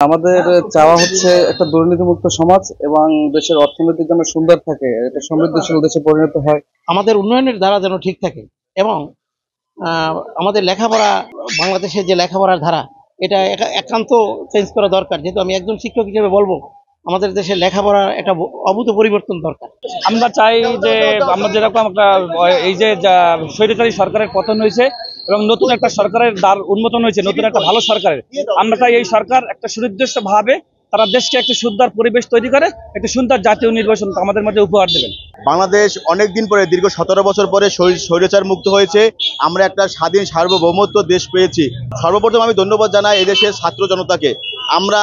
আমাদের চাওয়া হচ্ছে একটা দুর্নীতিমুক্ত সমাজ এবং দেশের অর্থনীতি যেন সুন্দর থাকে, এটা সমৃদ্ধশীল দেশে পরিণত হয়। আমাদের উন্নয়নের ধারা যেন ঠিক থাকে এবং আমাদের লেখাপড়া, বাংলাদেশের যে লেখাপড়ার ধারা, এটা একান্ত চেঞ্জ করা দরকার। যেহেতু আমি একজন শিক্ষক হিসেবে বলবো, আমাদের দেশের লেখাপড়ার একটা অভূত পরিবর্তন দরকার। আমরা চাই যে আমরা যেরকম একটা এই যে স্বৈরাচারী সরকারের পতন হয়েছে এবং নতুন একটা সরকারের দ্বার উন্মোচন হয়েছে, নতুন একটা ভালো সরকারের। আমরা চাই এই সরকার একটা সুনির্দিষ্ট ভাবে তারা দেশকে একটা সুন্দর পরিবেশ তৈরি করে একটা সুন্দর জাতীয় নির্বাচন আমাদের মধ্যে উপহার দেবেন। বাংলাদেশ অনেকদিন পরে, দীর্ঘ 17 বছর পরে স্বৈরাচার মুক্ত হয়েছে। আমরা একটা স্বাধীন সার্বভৌমত্ব দেশ পেয়েছি। সর্বপ্রথম আমি ধন্যবাদ জানাই এই দেশের ছাত্র জনতাকে। আমরা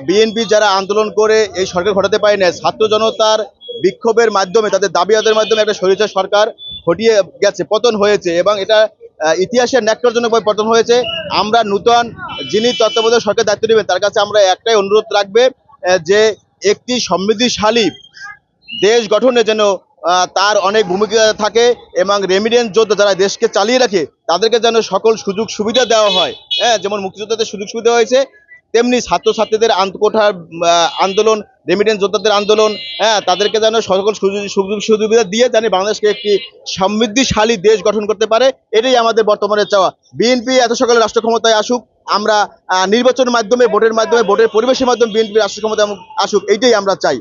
বিএনপি যারা আন্দোলন করে এই সরকার ঘটাতে পারি না, ছাত্র জনতার বিক্ষোভের মাধ্যমে, তাদের দাবি আদায়ের মাধ্যমে একটা স্বৈরাচার সরকার হটিয়ে গেছে, পতন হয়েছে এবং এটা ইতিহাসের ন্যাক্কারজনকভাবে পতন হয়েছে। আমরা নূতন যিনি তত্ত্বাবধায়ক সরকার দায়িত্ব নেবেন তার কাছে আমরা একটাই অনুরোধ রাখবে যে একটি সমৃদ্ধিশালী দেশ গঠনে যেন তার অনেক ভূমিকা থাকে এবং রেমিডেন্স যোদ্ধা যারা দেশকে চালিয়ে রাখে তাদেরকে যেন সকল সুযোগ সুবিধা দেওয়া হয়। হ্যাঁ, যেমন মুক্তিযোদ্ধাদের সুযোগ সুবিধা হয়েছে, তেমনি ছাত্রছাত্রীদের কোঠার আন্দোলন, রেমিডেন্স যোদ্ধাদের আন্দোলন, হ্যাঁ, তাদেরকে যেন সকল সুযোগ সুবিধা দিয়ে যেন বাংলাদেশকে একটি সমৃদ্ধিশালী দেশ গঠন করতে পারে। এটাই আমাদের বর্তমানে চাওয়া। বিএনপি এত সকালে রাষ্ট্র ক্ষমতায় আসুক, আমরা নির্বাচনের মাধ্যমে, ভোটের পরিবেশের মাধ্যমে বিএনপি রাষ্ট্র ক্ষমতায় আসুক, এইটাই আমরা চাই।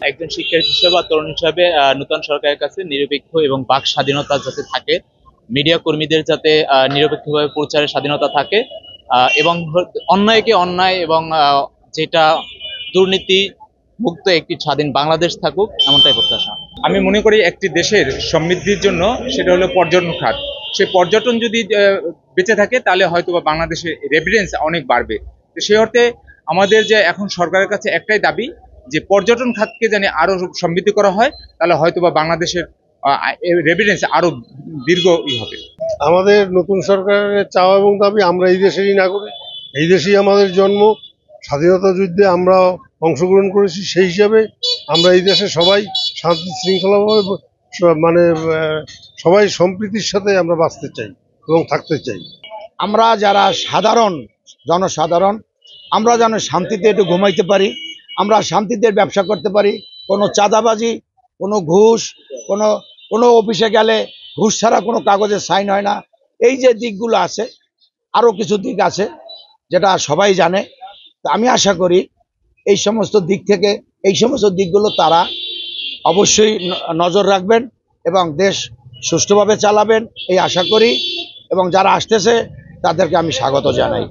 একজন শিক্ষার্থী হিসেবে বা তরুণ হিসেবে নূতন সরকারের কাছে নিরপেক্ষ এবং বাক স্বাধীনতা যাতে থাকে, মিডিয়া কর্মীদের যাতে নিরপেক্ষভাবে প্রচারের স্বাধীনতা থাকে এবং অন্যায়কে অন্যায় এবং যেটা দুর্নীতি মুক্ত একটি স্বাধীন বাংলাদেশ থাকুক, এমনটাই প্রত্যাশা। আমি মনে করি একটি দেশের সমৃদ্ধির জন্য সেটা হলো পর্যটন খাত। সেই পর্যটন যদি বেঁচে থাকে তাহলে হয়তো বা বাংলাদেশের রেভিডেন্স অনেক বাড়বে। তো সেই অর্থে আমাদের যে এখন সরকারের কাছে একটাই দাবি যে পর্যটন খাতকে যেন আরো সমৃদ্ধি করা হয়, তাহলে হয়তো বা বাংলাদেশের রেভিডেন্স আরো দীর্ঘ হবে। আমাদের নতুন সরকারের চাওয়া এবং দাবি, আমরা এই দেশেরই নাগরিক, এই দেশেই আমাদের জন্ম, স্বাধীনতা যুদ্ধে আমরা অংশগ্রহণ করেছি, সেই হিসাবে আমরা এই দেশে সবাই শান্তি শৃঙ্খলাভাবে মানে সবাই সম্প্রীতির সাথে আমরা বাঁচতে চাই এবং থাকতে চাই। আমরা যারা সাধারণ জনসাধারণ, আমরা যেন শান্তিতে একটু ঘুমাইতে পারি, আমরা শান্তিতে ব্যবসা করতে পারি। কোনো চাঁদাবাজি, কোনো ঘুষ, কোনো অফিসে গেলে ঘুষ ছাড়া কোনো কাগজে সাইন হয় না। এই যে দিকগুলো আছে, আরও কিছু দিক আছে যেটা সবাই জানে। তা আমি আশা করি এই সমস্ত দিক থেকে, এই সমস্ত দিকগুলো তারা অবশ্যই নজর রাখবেন এবং দেশ সুষ্ঠুভাবে চালাবেন এই আশা করি। এবং যারা আসতেছে তাদেরকে আমি স্বাগত জানাই।